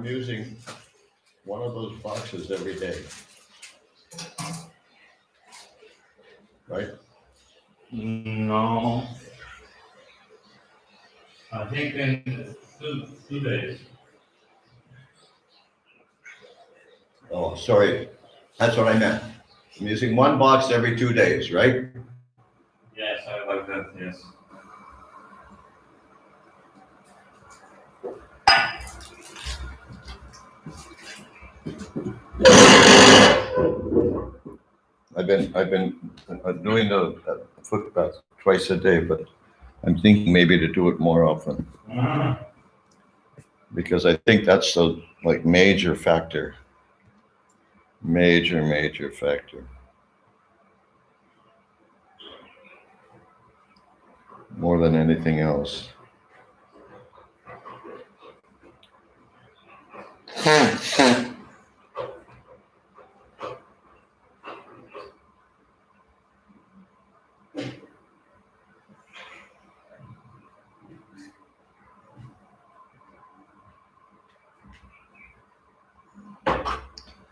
I'm using one of those boxes every day. Right? No. I think in 2 days. Oh, sorry. That's what I meant. I'm using one box every 2 days, right? Yes, I like that, yes. I've been doing the foot bath twice a day, but I'm thinking maybe to do it more often because I think that's the major factor. Major factor. More than anything else.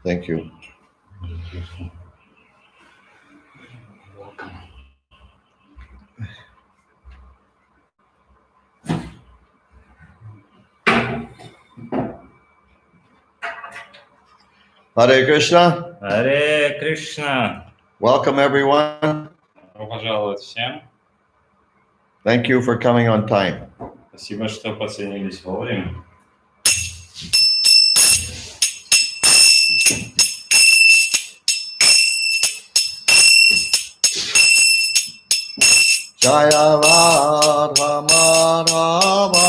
Thank you. Hare Krishna. Hare Krishna. Welcome everyone. Добро пожаловать всем. Thank you for coming on time. Спасибо, что подсоединились вовремя. Jaya Radha Madhava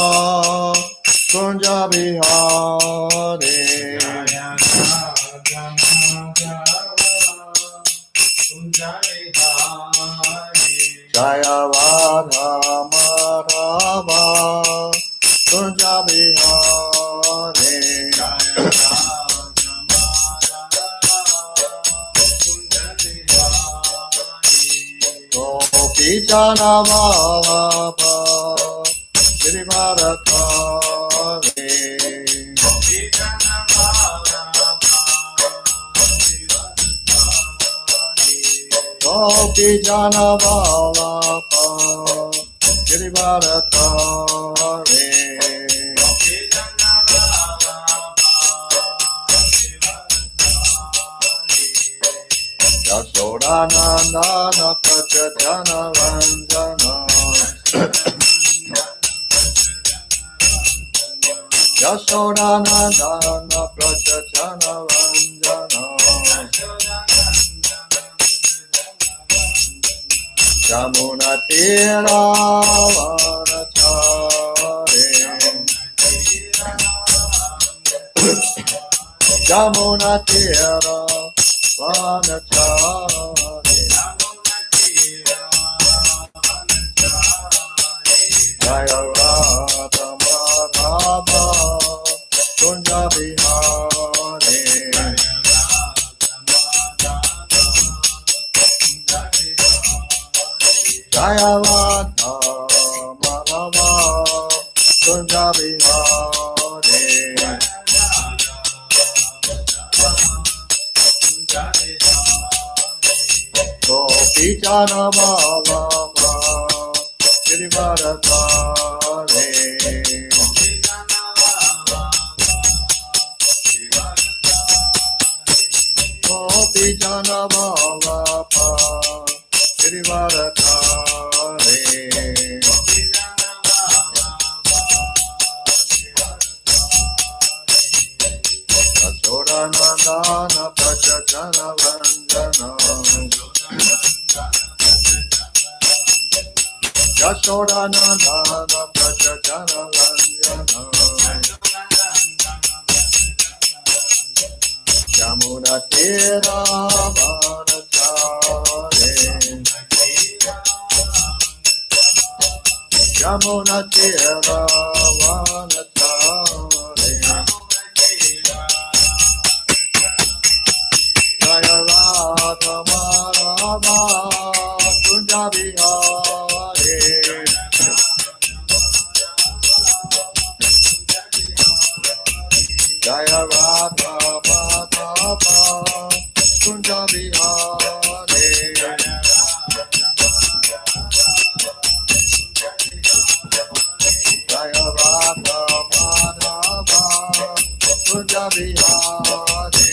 Kunja Bihari Jaya Radha Madhava Kunja Bihari Jana Vallabha Shri Bharatare Gopi Jana Vallabha Shri Bharatare Yasoda Nandana Prachajana Vanjana Yasoda Nandana Prachajana Vanjana Yamuna Tira Varachare Yamuna Tira Vanachare Jaya Radha Madhava Kunja Bihari Jaya Radha Madhava Kunja Bihari Gopi Jana Vallabha Shri Bharatare Gopi Jana Vallabha Shri Bharatare Yasoda Nandana Prachajana Vanjana Yasoda Nandana Prachajana Vanjana Yamuna Tira Varachare Yamuna Tira Varachare Jaya Radha Madhava Kunja Bihari Jaya Kunja Vihare. Jaya Radha Madhava Kunja Vihare.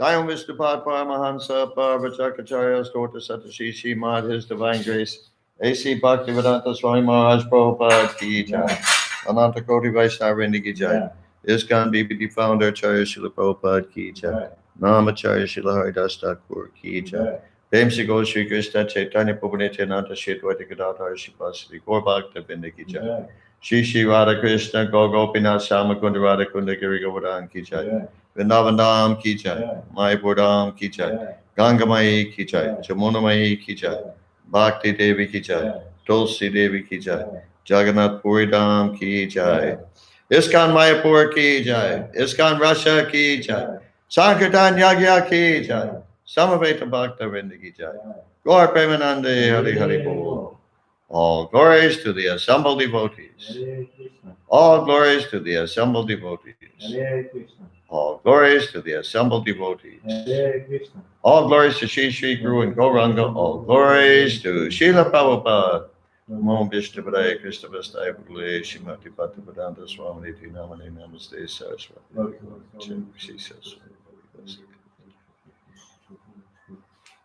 Jayam Vishnupad Paramahansa Parvachakacharya Stota Satashi Srimad His Divine Grace A.C. Bhaktivedanta Swami Maharaj Prabhupada Ki Jai. Ananta Koti Vaishnava Vrinda Ki Jai. ISKCON BBD Founder Acharya Srila Prabhupada Ki Jai. Namacharya Srila Haridas Thakur Ki Jai. Premsi Go Shri Krishna Chaitanya Prabhu Nityananda Shri Advaita Gadadhar Shivasri Gaur Bhakta Vrinda Ki Jai. Shri Shri Radha Krishna Go Gopinath Shama Kunda Radha Kunda Giri Govardhan Ki Jai. Vrindavan Dham Ki Jai. Mayapur Dham Ki Jai. Ganga Mai Ki Jai. Jamuna Mai Ki Jai. Bhakti Devi Ki Jai. Tulsi Devi Ki Jai. Jagannath Puri Dham Ki Jai. ISKCON Mayapur Ki Jai. ISKCON Russia Ki Jai. Sankirtan Yagya Ki Jai. Samaveta Bhakta Vrinda Ki Jai. Gaur Premanande Hari Hari Bol. All glories to the assembled devotees. All glories to the assembled devotees. All glories to the assembled devotees. All glories to Shri Shri Guru and Gauranga. All glories to Srila Prabhupada. Namo Vishnu Padaya Krishna Vastaya Bhagavate Shrimati Bhaktivedanta Swami Niti Namane Namaste Saraswati.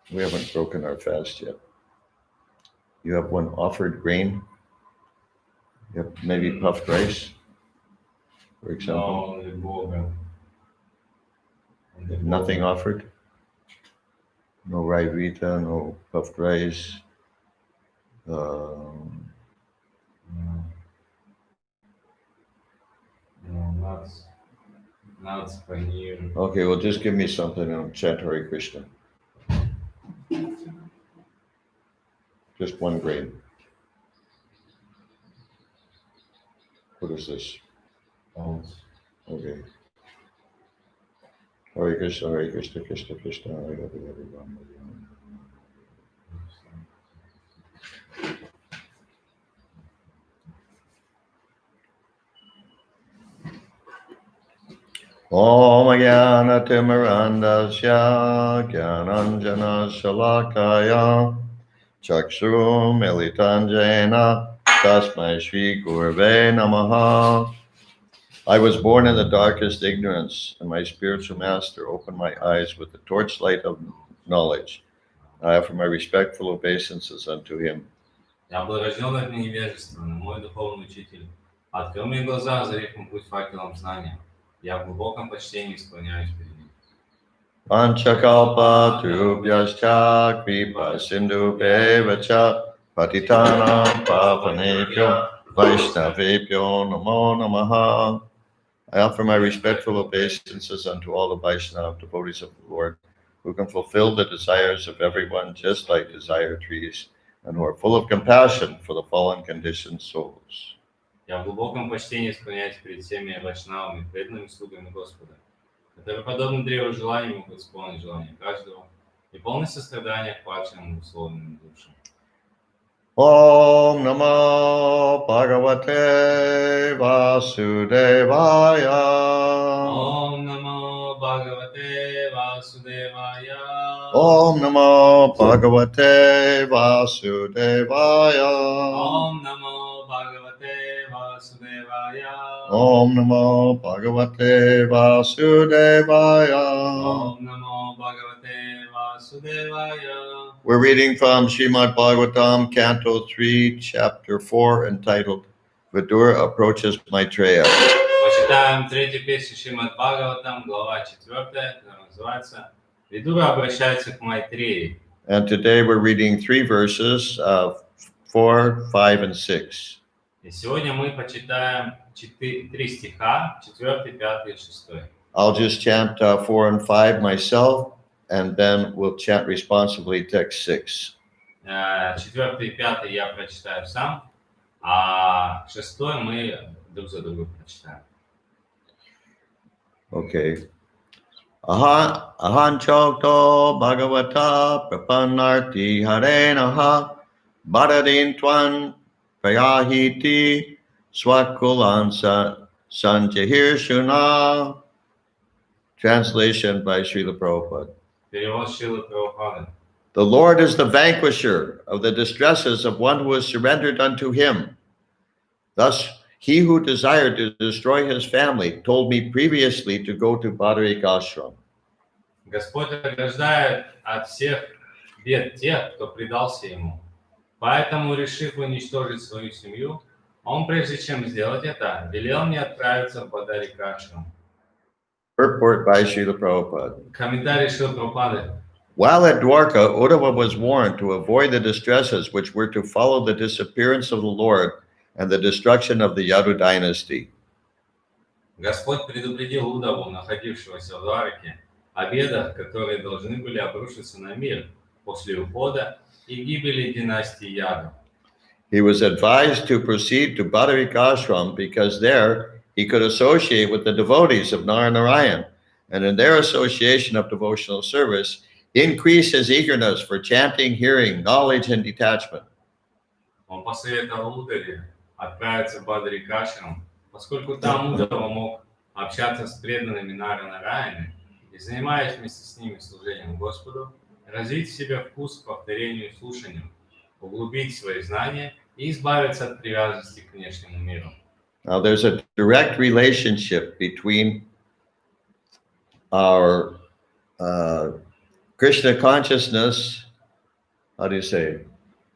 We haven't broken our fast yet. You have one offered grain. You have maybe puffed rice, for example. Nothing offered. No rye vita, no puffed rice. No, nuts, paneer. Okay, well, just give me something and I'll chant Hare Krishna. Just one grain. What is this? Okay. Hare Krishna, Krishna Krishna, Hare Hare, Hare Rama, Hare Rama. Om Jnana Timirandasya Jnananjana Shalakaya Chakshuru Militanjena Tasmai Shri Gurave Namaha. I was born in the darkest ignorance, and my spiritual master opened my eyes with the torchlight of knowledge. I offer my respectful obeisances unto him. Я был рожден от невежества, но мой духовный учитель открыл мне глаза, озарив мой путь факелом знания. Я в глубоком почтении склоняюсь перед ним. Panchakalpa Trubhyascha Kripa Sindhu Bevacha Patitanam Pavanebhyo Vaishnavebhyo Namo Namaha. I offer my respectful obeisances unto all the Vaishnava devotees of the Lord, who can fulfill the desires of everyone just like desire trees, and who are full of compassion for the fallen conditioned souls. Я в глубоком почтении склоняюсь перед всеми вайшнавами, преданными слугами Господа, которые подобно древу желаний могут исполнить желания каждого и полное сострадание к падшим условным душам. Om Namo Bhagavate Vasudevaya. Om Namo Bhagavate Vasudevaya. Om Namo Bhagavate Vasudevaya. Om Namo Bhagavate Vasudevaya. Om Namo Bhagavate Vasudevaya. Om Namo Bhagavate Vasudevaya. We're reading from Srimad Bhagavatam, Canto 3, Chapter 4, entitled Vidura Approaches Maitreya. Читаем третью песню Шримад Бхагаватам, глава 4, которая называется «Видура обращается к Майтреи». And today we're reading 3 verses, 4, 5, and 6. И сегодня мы почитаем 3 стиха, 4, 5 и 6. I'll just chant 4 and 5 myself, and then we'll chant responsively text 6. 4 и 5 я прочитаю сам, а 6 мы друг за другом прочитаем. Okay. Ahan chokto bhagavata prapannarti harenaha Badarin Twan Prayahiti Swakulansa Sanjahir Shuna. Translation by Srila Prabhupada. Перевод Шрилы Прабхупады. The Lord is the vanquisher of the distresses of one who is surrendered unto him. Thus, he who desired to destroy his family told me previously to go to Badarik Ashram. Господь ограждает от всех бед тех, кто предался Ему. Поэтому, решив уничтожить свою семью, Он, прежде чем сделать это, велел мне отправиться в Бадарикашрам. Purport by Srila Prabhupada. Комментарий Шрилы Прабхупады. While at Dwarka, Uddhava was warned to avoid the distresses which were to follow the disappearance of the Lord and the destruction of the Yadu dynasty. Господь предупредил Удаву, находившегося в Двараке, о бедах, которые должны были обрушиться на мир после ухода и гибели династии Яду. He was advised to proceed to Badarik Ashram because there he could associate with the devotees of Narayan, and in their association of devotional service, increase his eagerness for chanting, hearing, knowledge, and detachment. Он посоветовал Удаве отправиться в Бадарикашрам, поскольку там Удава мог общаться с преданными Нараяны и, занимаясь вместе с ними служением Господу, развить в себе вкус к повторению и слушанию, углубить свои знания и избавиться от привязанности к внешнему миру. Now, there's a direct relationship between our Krishna consciousness, how do you say?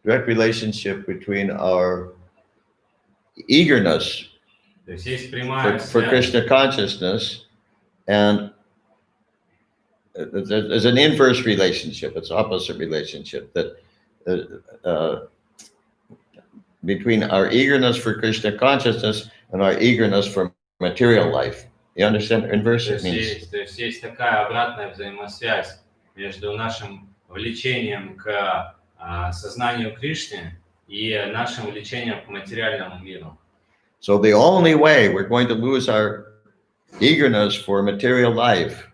Direct relationship between our eagerness То есть есть прямая for связь. Krishna consciousness, and there's an inverse relationship. It's opposite relationship that between our eagerness for Krishna consciousness and our eagerness for material life. You understand? Inverse it means. То есть есть такая обратная взаимосвязь между нашим влечением к сознанию Кришны и нашим влечением к материальному миру. So the only way we're going to lose our eagerness for material life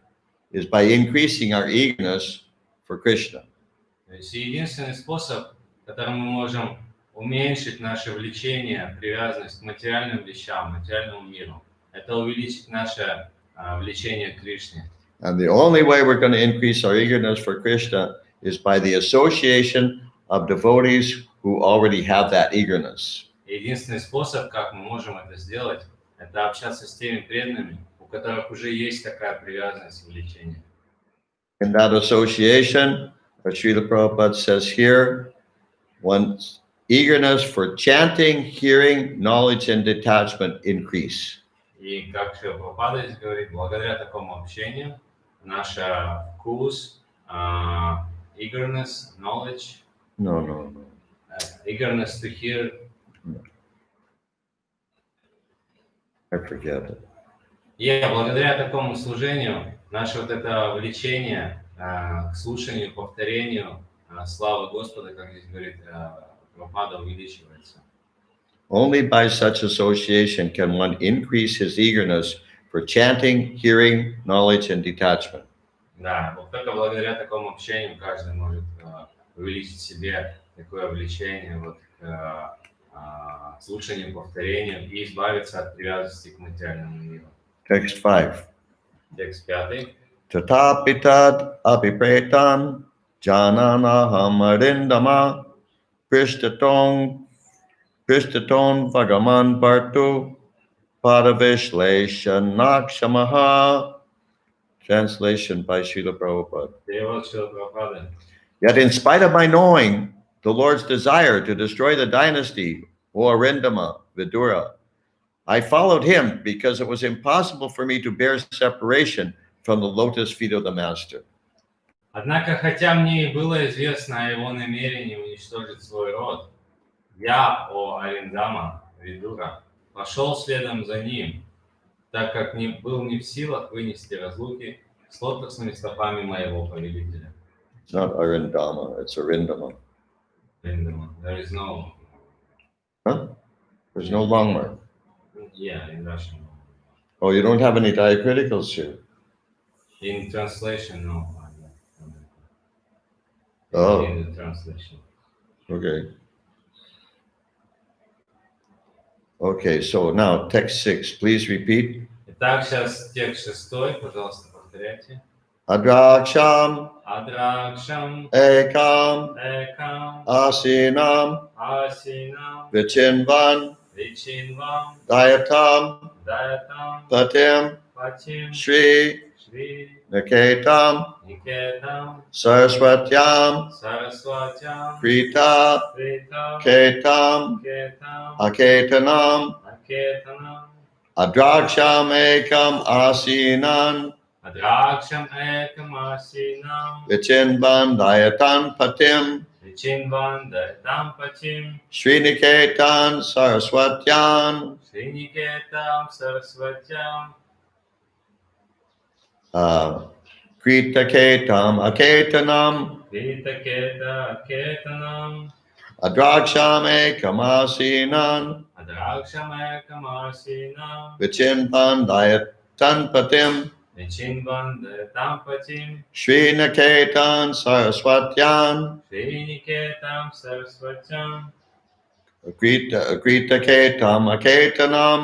is by increasing our eagerness for Krishna. То есть единственный способ, которым мы можем уменьшить наше влечение, привязанность к материальным вещам, материальному миру, это увеличить наше влечение к Кришне. And the only way we're going to increase our eagerness for Krishna is by the association of devotees who already have that eagerness. Единственный способ, как мы можем это сделать, это общаться с теми преданными, у которых уже есть такая привязанность и влечение. In that association, as Srila Prabhupada says here, one's eagerness for chanting, hearing, knowledge, and detachment increase. И как Шрила Прабхупада здесь говорит, благодаря такому общению наш вкус, eagerness, knowledge, No. eagerness to hear, I forget it. и благодаря такому служению наше вот это влечение к слушанию, повторению славы Господа, как здесь говорит Прабхупада, увеличивается. Only by such association can one increase his eagerness for chanting, hearing, knowledge, and detachment. Да, вот только благодаря такому общению каждый может увеличить в себе такое влечение вот, к слушанию, повторению и избавиться от привязанности к материальному миру. Text 5. Текст 5. Tatapitad apipretan jananaham arindama prishtaton vagaman bartu padavishleishanakshamaha. Translation by Srila Prabhupada. Перевод Шрилы Прабхупады. Yet in spite of my knowing the Lord's desire to destroy the dynasty, O Arindama, Vidura, I followed him because it was impossible for me to bear separation from the lotus feet of the Master. Однако, хотя мне и было известно о его намерении уничтожить свой род, я, о Ариндама, Видура, пошел следом за ним, так как не был не в силах вынести разлуки с лотосными стопами моего повелителя. It's not Arindama, it's Arindama. Ариндама. There is no... Huh? There's no long mark. Yeah, in Russian. Oh, you don't have any diacriticals here. In translation, no. Oh. In the translation. Okay. Okay, so now text 6, please repeat. Итак, сейчас текст 6, пожалуйста, повторяйте. Adraksham Адракшам ekam экам asinam асинам vichinvan вичинвам dayatam даятам patim патим Shri шри Niketam никетам Saraswatyam сарасватям Krita притам Ketam кетам Aketanam акетанам Adraksham ekam asinan адракшам экам асинам vichinvan dayatan patim вичинвам даятам патим Sriniketan Saraswatyan шри никетам сарасватям Kritaketam Aketanam Vitaketa Ketanam Adrakshame Kamasinan Adrakshame Kamasinam Vichinvan Dayatan Patim Vichinvan Tampatim Sriniketan Saraswatyan Sriniketam Saraswatam Kritaketam Aketanam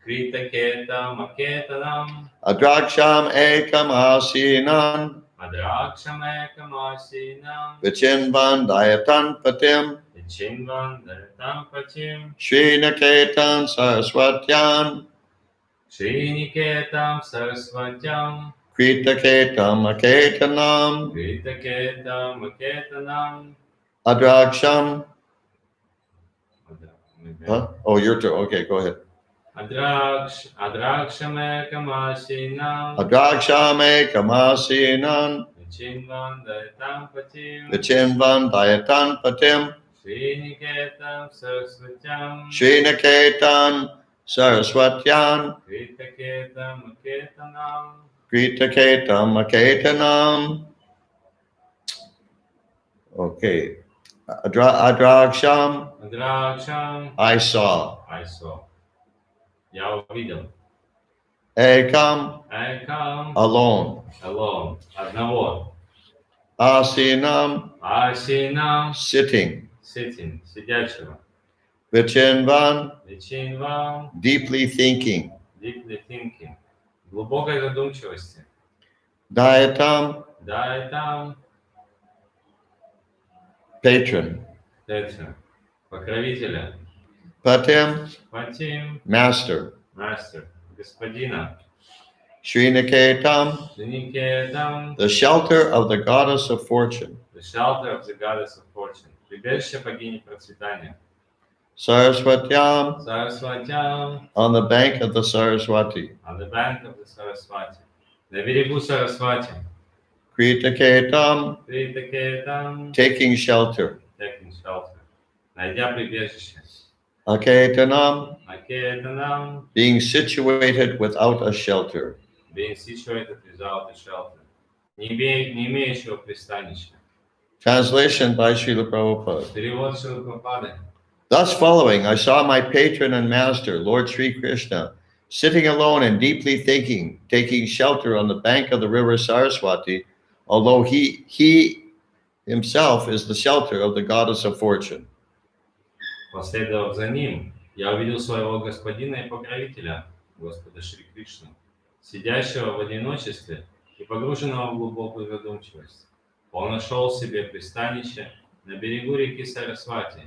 Kritaketam Aketanam Adraksham Ekam Asinan Adrakshame Kamasinam Vichinvan Dayatan Patim Vichinvan Tampatim Sriniketan Saraswatyan Sriniketam Saraswatam Kritaketam Aketanam Kritaketam Aketanam Adraksham. Huh? Oh, your turn. Okay, go ahead. Adrakshame Kamasinam Adrakshame Kamasinan Vichinvan Tampatim Vichinvan Dayatan Patim Sriniketam Saraswatam Sriniketan Saraswatyan Kritaketam Aketanam Kritaketam Aketanam. Okay. Adraksham, Adraksham I saw. I saw. Я увидел. Ekam, Экам alone. alone. Одного. Asinam, Асинам sitting. sitting. Сидячего. Vichinvan, Vichinvam deeply thinking. deeply thinking. Глубокой задумчивости. Dayatam, Дайтам patron. Тетя. Покровителя. Patim, Патим master. мастер. Господина. Sriniketam, Сриникетам the shelter of the goddess of fortune. the shelter of the goddess of fortune. Прибежище богини процветания. Saraswatyam, Сарасватям on the bank of the Saraswati. on the bank of the Saraswati. На берегу Сарасвати. Kritaketam, Критакетам taking shelter. taking shelter. Найдя прибежище. Aketanam, Акетанам being situated without a shelter. being situated without a shelter. Не имеющего пристанища. Translation by Srila Prabhupada. Перевод Шрилы Прабхупады. Thus following, I saw my patron and master, Lord Sri Krishna, sitting alone and deeply thinking, taking shelter on the bank of the river Saraswati, although he himself is the shelter of the goddess of fortune. Последовав за ним, я увидел своего господина и покровителя, Господа Шри Кришну, сидящего в одиночестве и погруженного в глубокую задумчивость. Он нашел себе пристанище на берегу реки Сарасвати,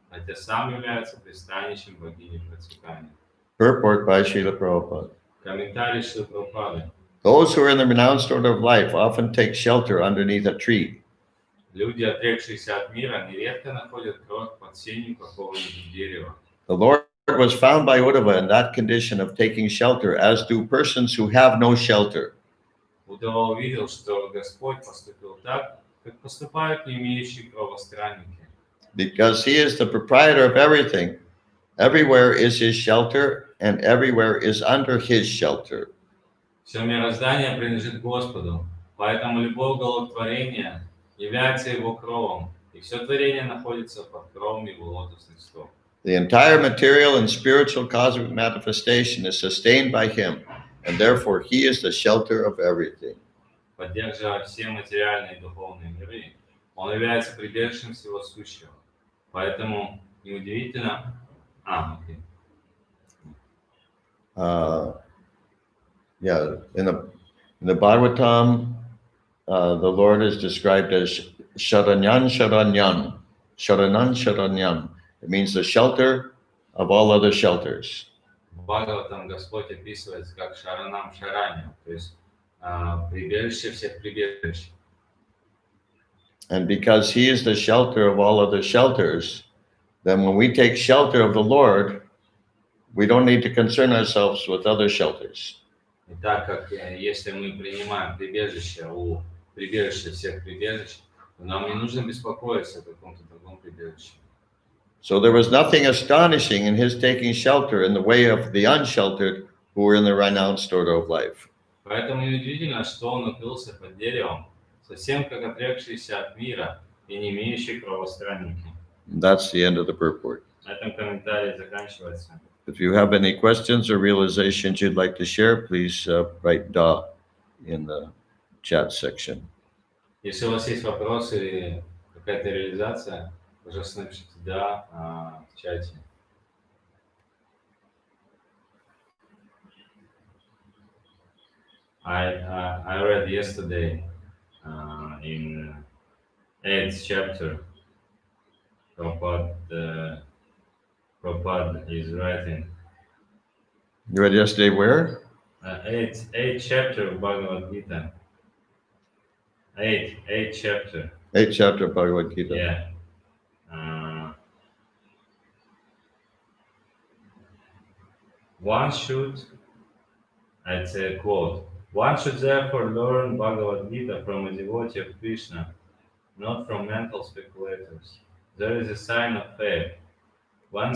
хотя сам является пристанищем богини процветания. Purport by Srila Prabhupada. Комментарий Шрилы Прабхупады. Those who are in the renounced order of life often take shelter underneath a tree. Люди, отрекшиеся от мира, нередко находят кров под сенью какого-нибудь дерева. The Lord was found by Uddhava in that condition of taking shelter, as do persons who have no shelter. Удава увидел, что Господь поступил так, как поступают не имеющие крови странники. Because he is the proprietor of everything, everywhere is his shelter, and everywhere is under his shelter. Все мироздание принадлежит Господу, поэтому любое уголок является его кровом, и все творение находится под кровом его лотосных стоп. The entire material and spiritual cosmic manifestation is sustained by him, and therefore he is the shelter of everything. Поддерживая все материальные и духовные миры, он является прибежищем всего сущего. Поэтому неудивительно, Okay. Yeah, in the Bhagavatam, the Lord is described as Sharanyan Sharanyan. Sharanan Sharanyan. It means the shelter of all other shelters. В Бхагаватам Господь описывается как Шаранам Шараням, то есть прибежище всех прибежищ. And because He is the shelter of all other shelters, then when we take shelter of the Lord, we don't need to concern ourselves with other shelters. И так как если мы принимаем прибежище у прибежища всех прибежищ, то нам не нужно беспокоиться о каком-то другом прибежище. So there was nothing astonishing in his taking shelter in the way of the unsheltered who were in the renounced order of life. Поэтому неудивительно, что он укрылся под деревом, совсем как отрекшийся от мира и не имеющий правостранники. That's the end of the purport. На этом комментарий заканчивается. If you have any questions or realizations you'd like to share, please write "da" in the chat section. Если у вас есть вопросы или какая-то реализация, пожалуйста, напишите «да» в чате. I read yesterday in 8th chapter, Prabhupada is writing. You read yesterday where? 8th chapter of Bhagavad Gita. 8th chapter. 8th chapter of Bhagavad Gita. Yeah. One should, it's a quote, one should therefore learn Bhagavad Gita from a devotee of Krishna, not from mental speculators. There is a sign of faith. When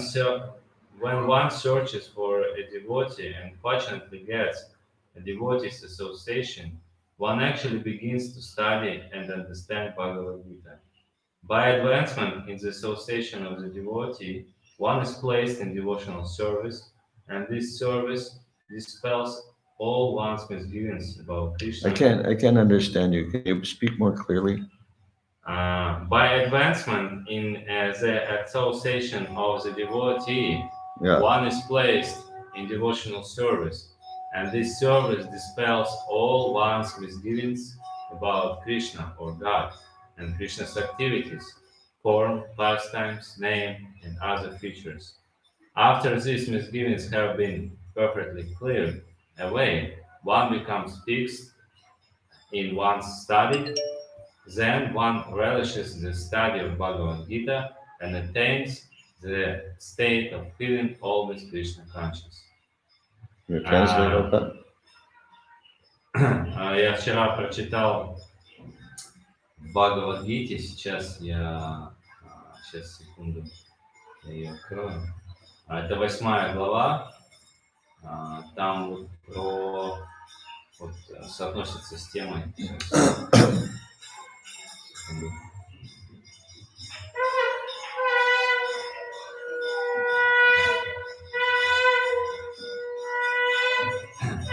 one searches for a devotee and fortunately gets a devotee's association, one actually begins to study and understand Bhagavad Gita. By advancement in the association of the devotee, one is placed in devotional service, and this service dispels all one's misgivings about Krishna. I can't understand you. Can you speak more clearly? By advancement in the association of the devotee, Yeah. one is placed in devotional service, and this service dispels all one's misgivings about Krishna or God and Krishna's activities, form, pastimes, name, and other features. After these misgivings have been perfectly cleared away, one becomes fixed in one's study. Then one relishes the study of Bhagavad Gita and attains the state of feeling always Krishna conscious. Can you translate that? Я вчера прочитал в Бхагавад-гите, сейчас секунду, я ее открою. Это 8 глава, там вот соотносится с темой.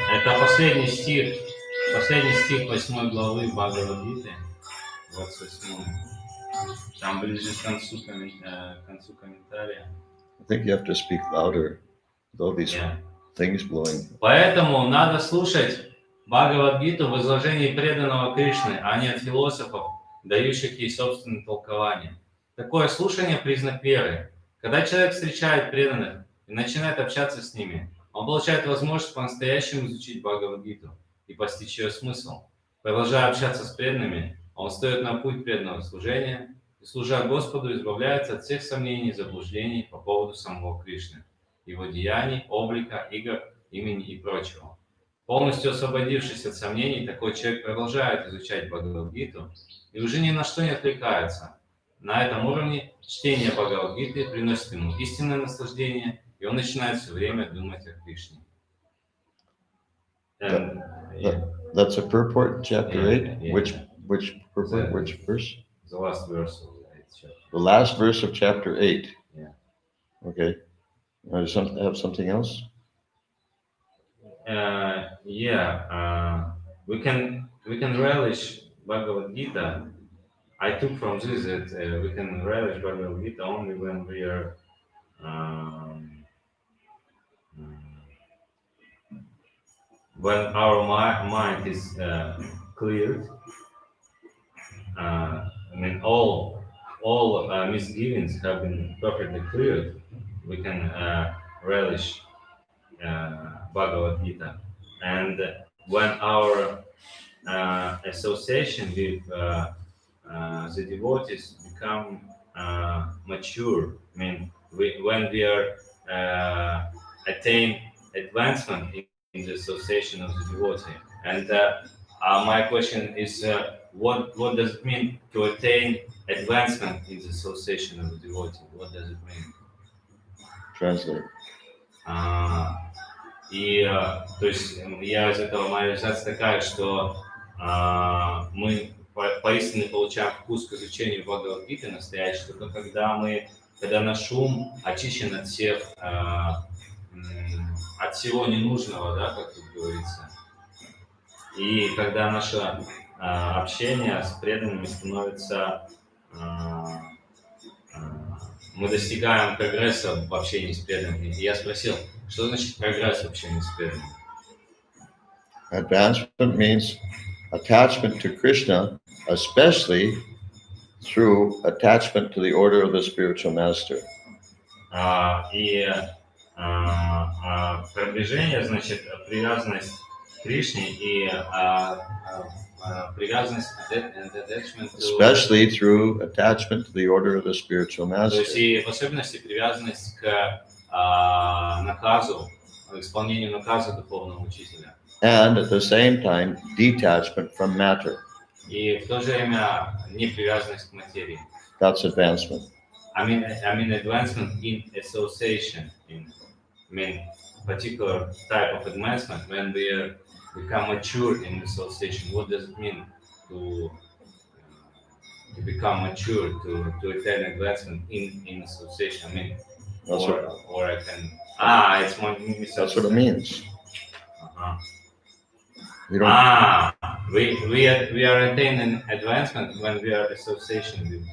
Это последний стих 8 главы Бхагавад-гиты, 28. Там ближе к концу комментария. I think you have to speak louder. With all these things blowing. Поэтому надо слушать Бхагавад-гиту в изложении преданного Кришны, а не от философов, дающих ей собственное толкование. Такое слушание – признак веры. Когда человек встречает преданных и начинает общаться с ними, он получает возможность по-настоящему изучить Бхагавад-гиту и постичь ее смысл. Продолжая общаться с преданными, он встает на путь преданного служения и, служа Господу, избавляется от всех сомнений и заблуждений по поводу самого Кришны, его деяний, облика, игр, имени и прочего. Полностью освободившись от сомнений, такой человек продолжает изучать Бхагавад-гиту и уже ни на что не отвлекается. На этом уровне чтение Бхагавад-гиты приносит ему истинное наслаждение, и он начинает все время думать о Кришне. That's a purport, chapter 8? Yeah. Which purport, which verse? The last verse of the 8th chapter. The last verse of chapter 8? Yeah. Okay. Have something else? We can relish Bhagavad Gita. I took from this that we can relish Bhagavad Gita only when we are when our mind is cleared, I mean, all misgivings have been perfectly cleared. We can relish Bhagavad Gita, and when our association with the devotees become mature, I mean, when we are attain advancement in the association of the devotee, and my question is, what does it mean to attain advancement in the association of the devotee? What does it mean? Translate. То есть я из этого, моя реализация такая, что мы поистине получаем вкус к изучению Бхагавад-гиты настоящий, только когда наш ум очищен от всего ненужного, да, как тут говорится, и когда наше общение с преданными становится, мы достигаем прогресса в общении с преданными. И я спросил, что значит прогресс в общении с преданными? Advancement means attachment to Krishna, especially through attachment to the order of the spiritual master. Продвижение значит привязанность к Кришне и привязанность especially through attachment to the order of the spiritual то master. есть и в особенности привязанность к наказу, исполнению наказа духовного учителя. And at the same time, detachment from matter. И в то же время непривязанность к материи. That's advancement. I mean advancement in association, particular type of advancement when we become mature in association. What does it mean to become mature, to attain advancement in association? I mean, or I can it's more misunderstood. That's what it means. We are attaining advancement when we are association with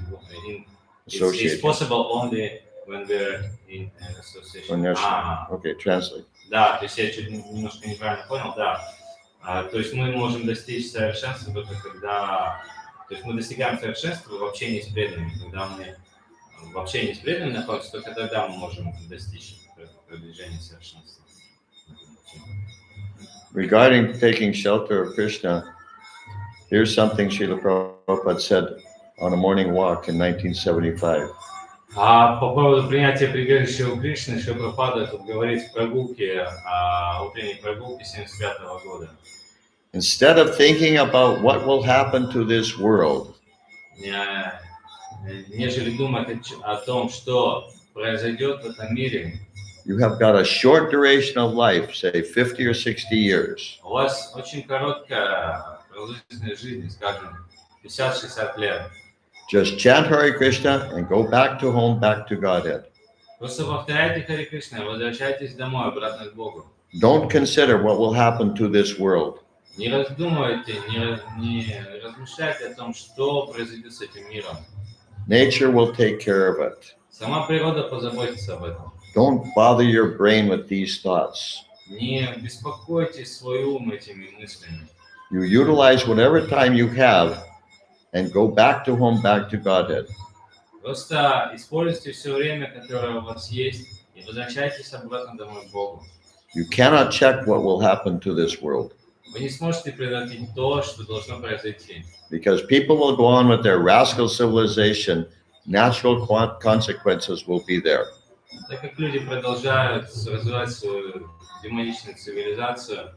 it's possible only when we are in association. Okay, translate. Да, то есть я чуть немножко неправильно понял, да. То есть мы можем достичь совершенства только когда... То есть мы достигаем совершенства в общении с преданными. Когда мы в общении с преданными находимся, только тогда мы можем достичь продвижения совершенства. Regarding taking shelter of Krishna, here's something Srila Prabhupada said on a morning walk in 1975. По поводу принятия прибежища у Кришны, Шрила Прабхупада тут говорит в прогулке, утренней прогулке 75 года. Instead of thinking about what will happen to this world, нежели думать о том, что произойдет в этом мире, you have got a short duration of life, say 50 or 60 years. У вас очень короткая продолжительность жизни, скажем, 50-60 лет. Just chant Hare Krishna and go back to home, back to Godhead. Просто повторяйте Харе Кришна и возвращайтесь домой, обратно к Богу. Don't consider what will happen to this world. Не раздумывайте, не размышляйте о том, что произойдет с этим миром. Nature will take care of it. Сама природа позаботится об этом. Don't bother your brain with these thoughts. Не беспокойте свой ум этими мыслями. You utilize whatever time you have and go back to home, back to Godhead. Просто используйте все время, которое у вас есть, и возвращайтесь обратно домой к Богу. You cannot check what will happen to this world. Вы не сможете предотвратить то, что должно произойти. Because people will go on with their rascal civilization, natural consequences will be there. Так как люди продолжают развивать свою демоничную цивилизацию,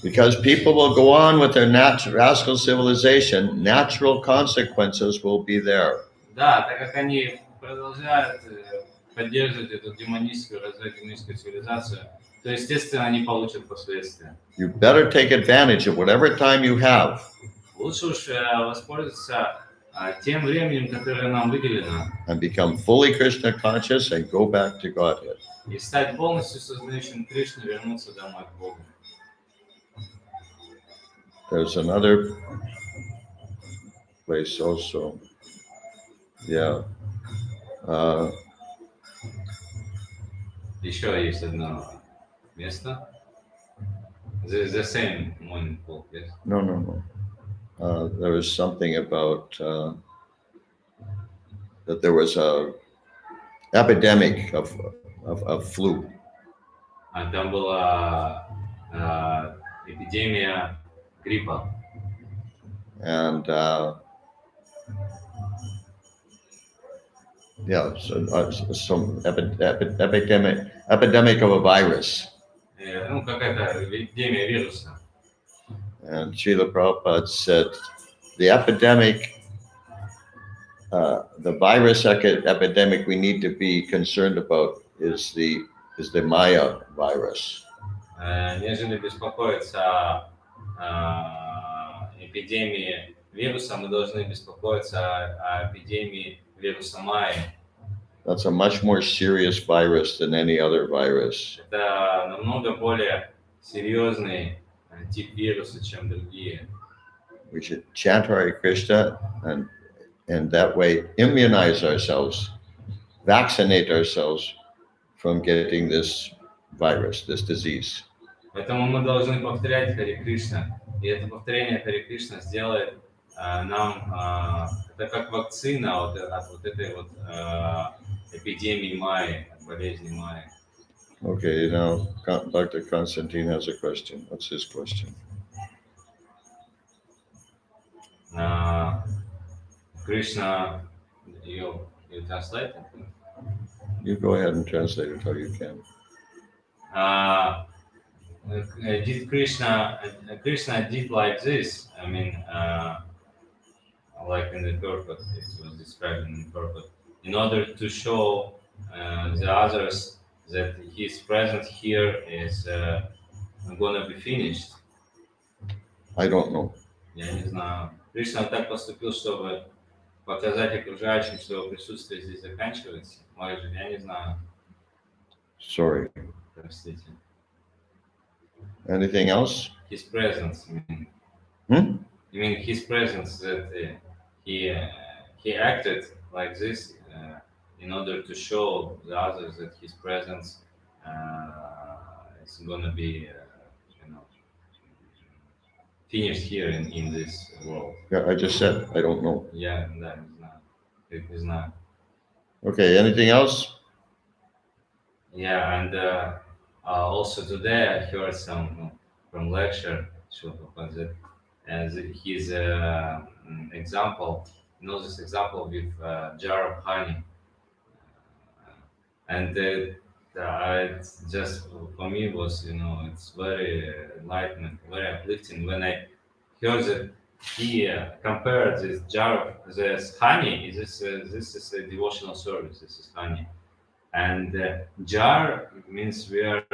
because people will go on with their rascal civilization, natural consequences will be there. Да, так как они продолжают поддерживать эту демоническую, развивать демоническую цивилизацию, то, естественно, они получат последствия. You better take advantage of whatever time you have. Лучше уж воспользоваться тем временем, которое нам выделено. And become fully Krishna conscious and go back to Godhead. И стать полностью сознающим Кришну, вернуться домой к Богу. There's another place also. Yeah. Еще есть одно место. The same morning call, yes? No. There was something about that there was a epidemic of flu. Там была эпидемия гриппа. And yeah, so, some epidemic of a virus. Ну, какая-то эпидемия вируса. And Srila Prabhupada said the epidemic, the virus epidemic we need to be concerned about is the Maya virus. Нежели беспокоиться о эпидемии вируса, мы должны беспокоиться о эпидемии вируса Майи. That's a much more serious virus than any other virus. Это намного более серьезный тип вируса, чем другие. We should chant Hare Krishna and that way immunize ourselves, vaccinate ourselves from getting this virus, this disease. Поэтому мы должны повторять Харе Кришна. И это повторение Харе Кришна сделает нам, это как вакцина от вот этой вот эпидемии Майи, от болезни Майи. Okay, now Dr. Constantine has a question. What's his question? Krishna, you translate it? You go ahead and translate it how you can. Did Krishna did like this? I mean, like in the purport, it was described in the purport, in order to show the others that his presence here is gonna be finished. I don't know. Я не знаю. Кришна так поступил, чтобы показать окружающим, что его присутствие здесь заканчивается. Может, я не знаю. Sorry. Простите. Anything else? His presence. I mean his presence that he acted like this in order to show the others that his presence is gonna be, finished here in this world. Yeah, I just said I don't know. Yeah, that is not. It is not. Okay, anything else? Yeah, and also today I heard some from lecture that as his example, this example with jar of honey, and it's just for me was it's very enlightenment, very uplifting when I heard that he compared this jar of this honey. This is a devotional service. This is honey. And jar means where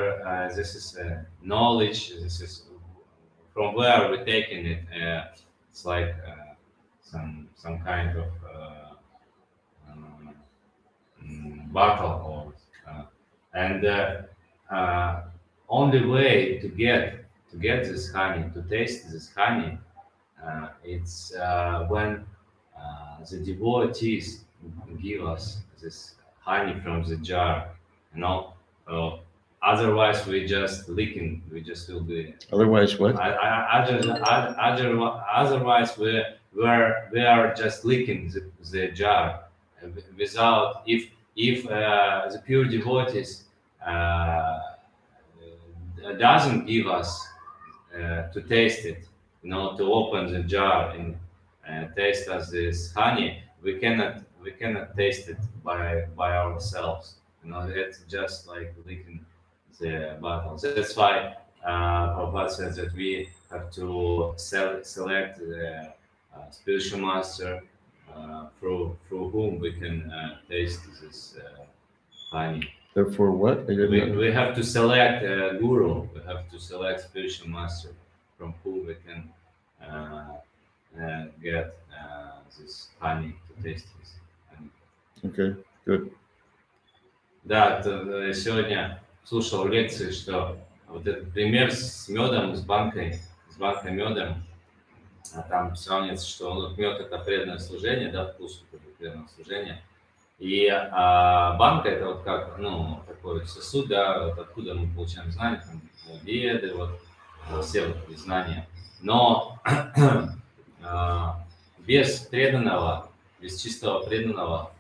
this is knowledge. This is from where we're taking it. It's like some kind of bottle, and only way to get this honey, to taste this honey, it's when the devotees give us this honey from the jar, otherwise we just licking, we just will be. Otherwise, what? Otherwise we are just licking the jar without if the pure devotees doesn't give us to taste it, to open the jar and taste us this honey, we cannot taste it by ourselves. It's just like licking the bottle. That's why Prabhupada says that we have to select the spiritual master through whom we can taste this honey. Therefore, what? We have to select a guru. We have to select spiritual master from whom we can get this honey to taste this honey. Okay, good. Да, сегодня слушал лекции, что вот этот пример с медом, с банкой меда, а там сравнится, что мед это преданное служение, да, вкусу. преданного служения. И банка это вот как, ну, такой сосуд, да, вот откуда мы получаем знания, там, веды, вот, все вот эти знания. Но без преданного, без чистого преданного,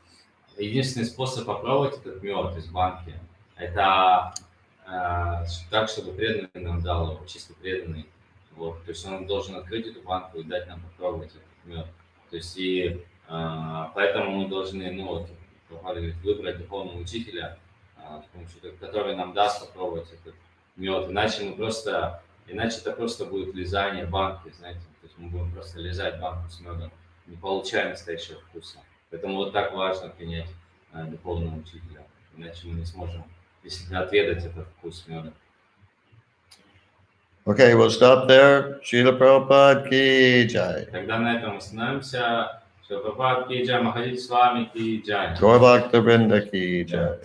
единственный способ попробовать этот мед из банки, это так, чтобы преданный нам дал его, чисто преданный. Вот, то есть он должен открыть эту банку и дать нам попробовать этот мед. То есть и поэтому мы должны, ну вот, выбрать духовного учителя, с помощью который нам даст попробовать этот мед. Иначе это просто будет лизание банки, знаете. То есть мы будем просто лизать банку с медом, не получая настоящего вкуса. Поэтому вот так важно принять духовного учителя. Иначе мы не сможем действительно отведать этот вкус меда. Okay, we'll stop there. Srila Prabhupada ki jai. Тогда на этом остановимся. Шрила Прабхупад ки джай, Махаджи с вами ки джай. Gaur Bhakta Vrinda ki jai.